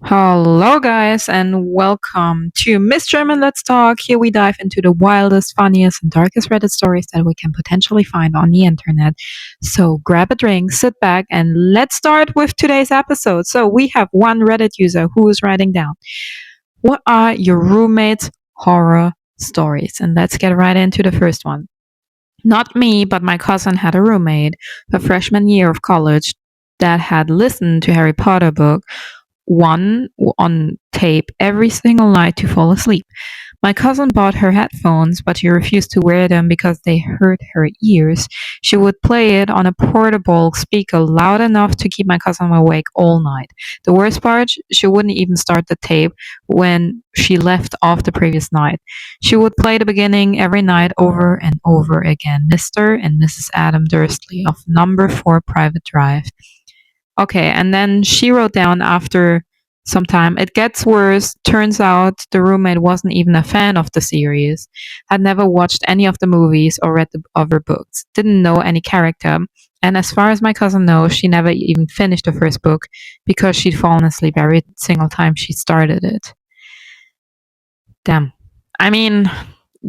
Hello, guys, and welcome to Miss German Let's Talk. Here we dive into the wildest, funniest, and darkest Reddit stories that we can potentially find on the internet. So grab a drink, sit back, and let's start with today's episode. So we have one Reddit user who is writing down, what are your roommate's horror stories? And let's get right into the first one. Not me, but my cousin had a roommate, her freshman year of college, that had listened to Harry Potter book one on tape every single night to fall asleep. My cousin bought her headphones, but she refused to wear them because they hurt her ears. She would play it on a portable speaker loud enough to keep my cousin awake all night. The worst part, she wouldn't even start the tape when she left off the previous night. She would play the beginning every night over and over again. Mr. and Mrs. Adam Dursley of number 4 Private Drive. Okay, and then she wrote down after some time, it gets worse. Turns out the roommate wasn't even a fan of the series, had never watched any of the movies or read the other books, didn't know any character, and as far as my cousin knows, she never even finished the first book because she'd fallen asleep every single time she started it. Damn. I mean,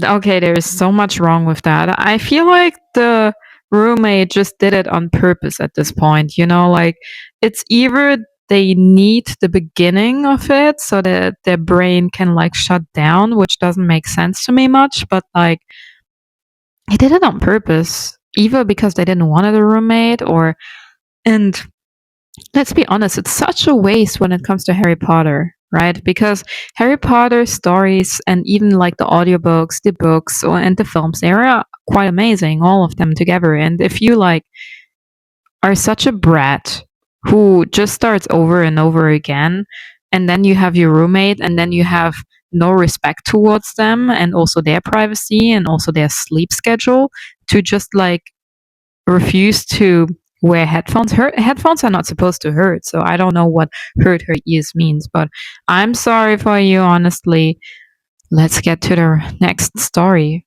okay, there's so much wrong with that. I feel like the roommate just did it on purpose at this point, like it's either they need the beginning of it so that their brain can like shut down, which doesn't make sense to me much, but like they did it on purpose, either because they didn't want a roommate or and let's be honest, it's such a waste when it comes to Harry Potter, right? Because Harry Potter stories and even like the audiobooks, the books, and the films, they are quite amazing, all of them together. And if you like are such a brat who just starts over and over again, and then you have your roommate, and then you have no respect towards them, and also their privacy, and also their sleep schedule, to just like refuse to wear headphones. Her headphones are not supposed to hurt, so I don't know what hurt her ears means, but I'm sorry for you, honestly. Let's get to the next story.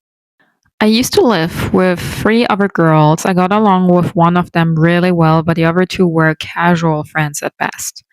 I used to live with three other girls. I got along with one of them really well, but the other two were casual friends at best.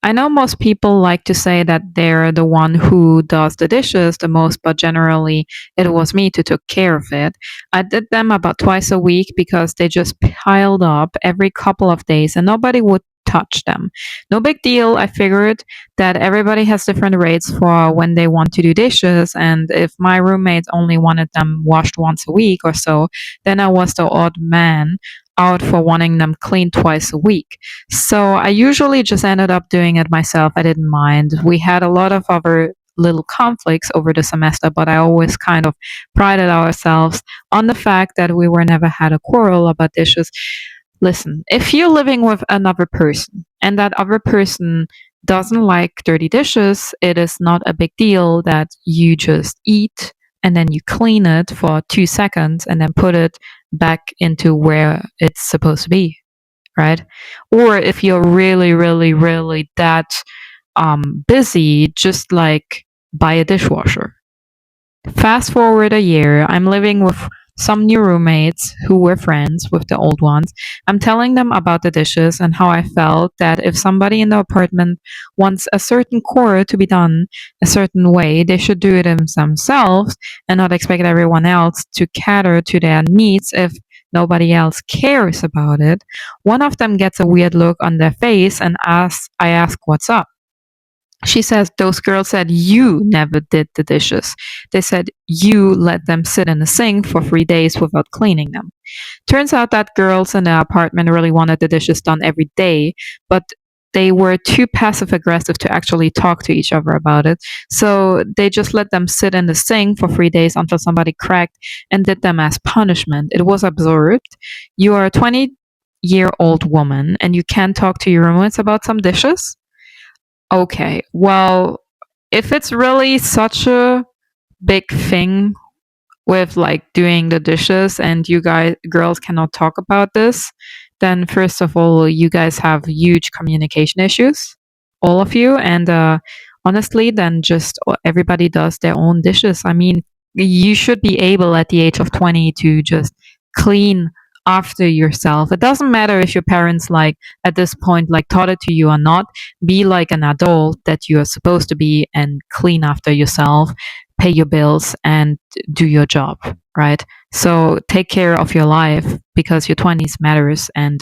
I know most people like to say that they're the one who does the dishes the most, but generally it was me who took care of it. I did them about twice a week because they just piled up every couple of days and nobody would touch them. No big deal. I figured that everybody has different rates for when they want to do dishes, and if my roommates only wanted them washed once a week or so, then I was the odd man out for wanting them cleaned twice a week. So I usually just ended up doing it myself. I didn't mind. We had a lot of other little conflicts over the semester, but I always kind of prided ourselves on the fact that we were never had a quarrel about dishes. Listen, if you're living with another person and that other person doesn't like dirty dishes, it is not a big deal that you just eat and then you clean it for 2 seconds and then put it back into where it's supposed to be, right? Or if you're really, really, really that busy, just like buy a dishwasher. Fast forward a year, I'm living with some new roommates who were friends with the old ones. I'm telling them about the dishes and how I felt that if somebody in the apartment wants a certain chore to be done a certain way, they should do it themselves and not expect everyone else to cater to their needs if nobody else cares about it. One of them gets a weird look on their face and I ask what's up. She says those girls said you never did the dishes. They said you let them sit in the sink for 3 days without cleaning them. Turns out that girls in the apartment really wanted the dishes done every day, but they were too passive aggressive to actually talk to each other about it. So they just let them sit in the sink for 3 days until somebody cracked and did them as punishment. It was absurd. You are a 20-year-old woman and you can't talk to your roommates about some dishes? Okay, well, if it's really such a big thing with like doing the dishes and you guys girls cannot talk about this, then first of all, you guys have huge communication issues, all of you, and honestly, then just everybody does their own dishes. I mean, you should be able at the age of 20 to just clean after yourself. It doesn't matter if your parents like at this point like taught it to you or not. Be like an adult that you are supposed to be and clean after yourself, pay your bills and do your job, right? So take care of your life because your 20s matters and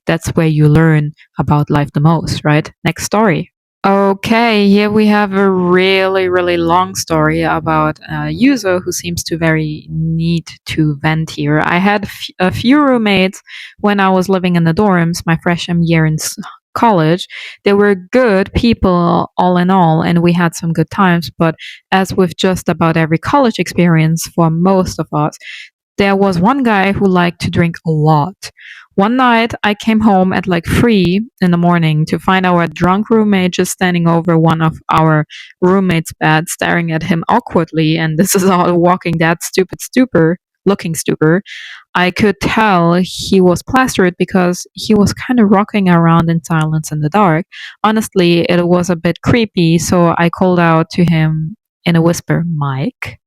that's where you learn about life the most, right? Next story. Okay, here we have a really, really long story about a user who seems to very need to vent here. I had a few roommates when I was living in the dorms my freshman year in college. They were good people all in all, and we had some good times. But as with just about every college experience for most of us, there was one guy who liked to drink a lot. One night, I came home at like 3 in the morning to find our drunk roommate just standing over one of our roommates' bed, staring at him awkwardly. And this is all Walking Dead looking stupor. I could tell he was plastered because he was kind of rocking around in silence in the dark. Honestly, it was a bit creepy, so I called out to him in a whisper, Mike.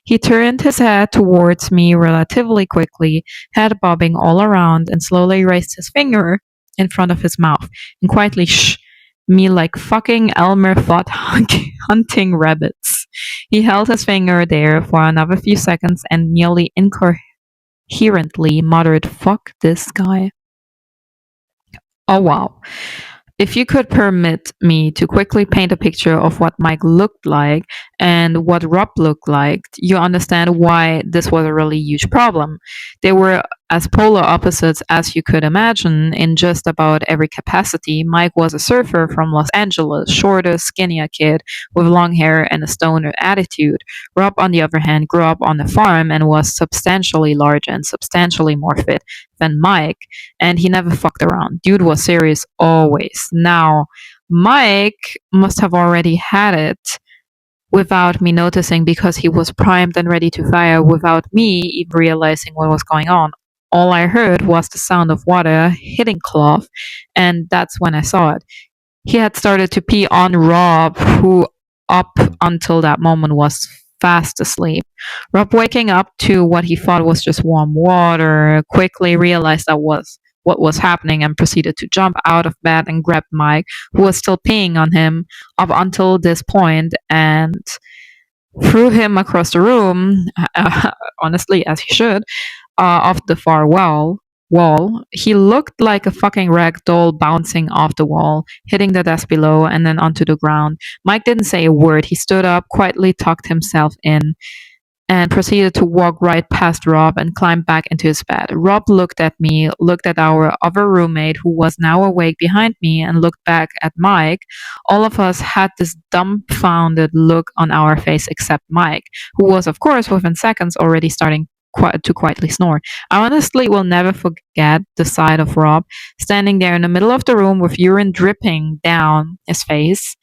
He turned his head towards me relatively quickly, head bobbing all around, and slowly raised his finger in front of his mouth and quietly shh me like fucking Elmer Fudd hunting rabbits. He held his finger there for another few seconds and nearly incoherently muttered, Fuck this guy. Oh wow. If you could permit me to quickly paint a picture of what Mike looked like and what Rob looked like, you understand why this was a really huge problem. They were as polar opposites as you could imagine in just about every capacity. Mike was a surfer from Los Angeles, shorter, skinnier kid with long hair and a stoner attitude. Rob, on the other hand, grew up on a farm and was substantially larger and substantially more fit than Mike, and he never fucked around. Dude was serious always. Now, Mike must have already had it without me noticing because he was primed and ready to fire without me even realizing what was going on. All I heard was the sound of water hitting cloth, and that's when I saw it. He had started to pee on Rob, who up until that moment was fast asleep. Rob, waking up to what he thought was just warm water, quickly realized that was what was happening and proceeded to jump out of bed and grab Mike, who was still peeing on him up until this point, and threw him across the room, honestly, as he should, off the far wall. He looked like a fucking rag doll bouncing off the wall, hitting the desk below and then onto the ground. Mike didn't say a word. He stood up, quietly tucked himself in, and proceeded to walk right past Rob and climb back into his bed. Rob looked at me, looked at our other roommate who was now awake behind me, and looked back at Mike. All of us had this dumbfounded look on our face except Mike, who was, of course, within seconds already starting to quietly snore. I honestly will never forget the sight of Rob standing there in the middle of the room with urine dripping down his face,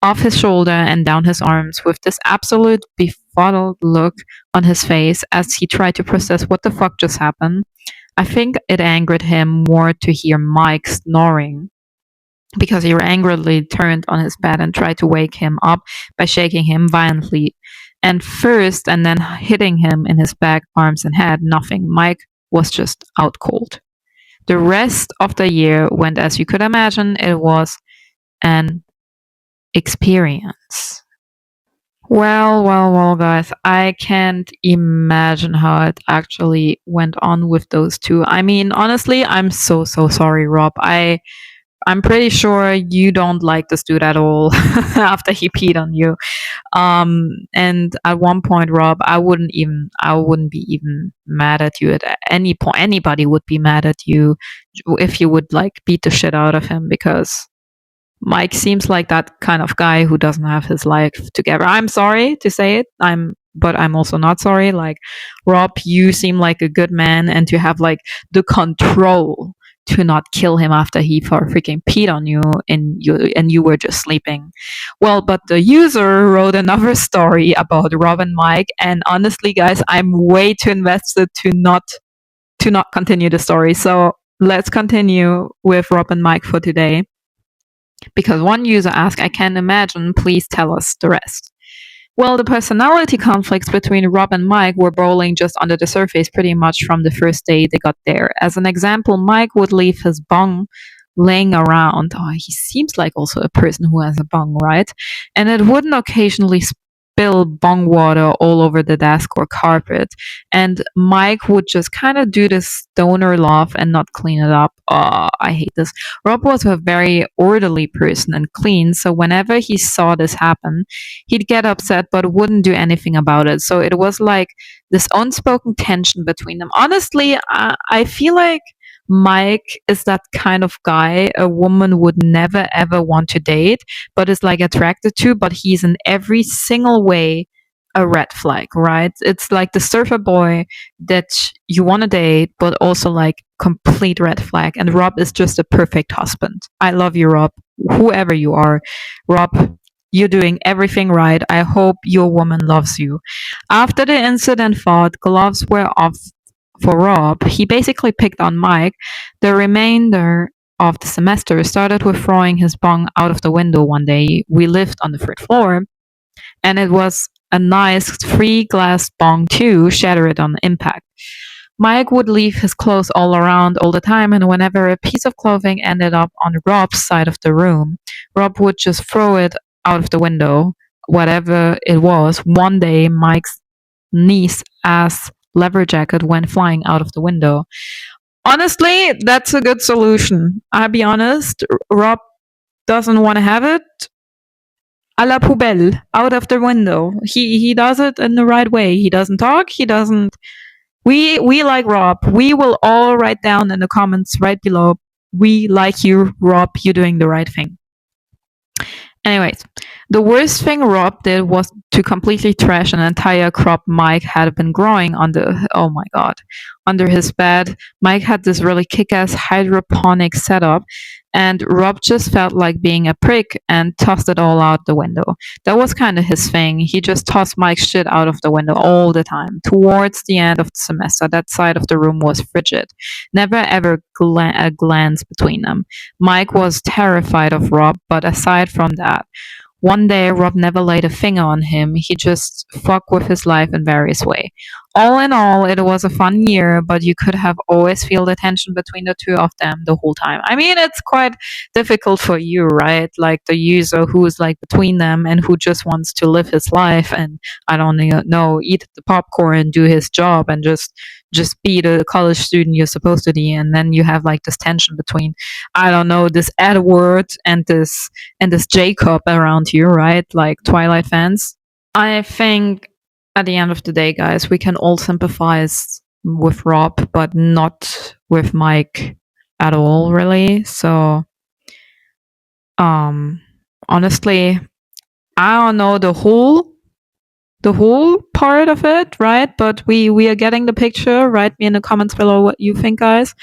off his shoulder and down his arms, with this absolute befuddled look on his face as he tried to process what the fuck just happened. I think it angered him more to hear Mike snoring because he angrily turned on his bed and tried to wake him up by shaking him violently and first and then hitting him in his back, arms, and head. Nothing. Mike was just out cold. The rest of the year went as you could imagine. It was an experience. Well, guys, I can't imagine how it actually went on with those two. I mean, honestly, I'm so sorry, Rob. I'm pretty sure you don't like this dude at all after he peed on you. And at one point, Rob, I wouldn't be even mad at you at any point. Anybody would be mad at you if you would like beat the shit out of him because Mike seems like that kind of guy who doesn't have his life together. I'm sorry to say it. But I'm also not sorry. Like, Rob, you seem like a good man, and to have like the control to not kill him after he freaking peed on you and you were just sleeping. Well, but the user wrote another story about Rob and Mike, and honestly, guys, I'm way too invested to not continue the story. So let's continue with Rob and Mike for today. Because one user asked, I can imagine, please tell us the rest. Well, the personality conflicts between Rob and Mike were boiling just under the surface pretty much from the first day they got there. As an example, Mike would leave his bong laying around. Oh, he seems like also a person who has a bong, right? And it wouldn't occasionally spill bong water all over the desk or carpet. And Mike would just kind of do this stoner laugh and not clean it up. Oh, I hate this. Rob was a very orderly person and clean, so whenever he saw this happen, he'd get upset but wouldn't do anything about it. So it was like this unspoken tension between them. Honestly, I feel like Mike is that kind of guy a woman would never ever want to date, but is like attracted to, but he's in every single way a red flag, right? It's like the surfer boy that you want to date, but also like complete red flag. And Rob is just a perfect husband. I love you, Rob. Whoever you are, Rob, you're doing everything right. I hope your woman loves you. After the incident thought gloves were off for Rob, he basically picked on Mike. The remainder of the semester started with throwing his bong out of the window one day. We lived on the third floor, and it was a nice three glass bong too, shattered on impact. Mike would leave his clothes all around all the time, and whenever a piece of clothing ended up on Rob's side of the room, Rob would just throw it out of the window, whatever it was. One day, Mike's niece ass leather jacket went flying out of the window. Honestly, that's a good solution. I'll be honest, Rob doesn't want to have it. A la poubelle, out of the window. He does it in the right way. He doesn't talk. He doesn't. We like Rob. We will all write down in the comments right below. We like you, Rob. You're doing the right thing. Anyways, the worst thing Rob did was to completely trash an entire crop Mike had been growing oh my god, under his bed. Mike had this really kick-ass hydroponic setup, and Rob just felt like being a prick and tossed it all out the window. That was kind of his thing. He just tossed Mike's shit out of the window all the time. Towards the end of the semester, that side of the room was frigid. Never ever a glance between them. Mike was terrified of Rob, but aside from that, one day Rob never laid a finger on him. He just fucked with his life in various ways. All in all, it was a fun year, but you could have always feel the tension between the two of them the whole time. I mean, it's quite difficult for you, right? Like the user who's like between them and who just wants to live his life and I don't know, eat the popcorn, do his job, and just be the college student you're supposed to be. And then you have like this tension between I don't know, this Edward and this Jacob around you, right? Like Twilight fans. I think at the end of the day, guys, we can all sympathize with Rob, but not with Mike at all, really. So, honestly, I don't know the whole part of it, right? But we are getting the picture. Write me in the comments below what you think, guys.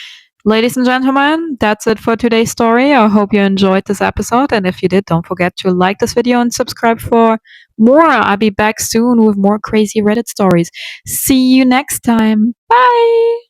Ladies and gentlemen, that's it for today's story. I hope you enjoyed this episode. And if you did, don't forget to like this video and subscribe for more. I'll be back soon with more crazy Reddit stories. See you next time. Bye.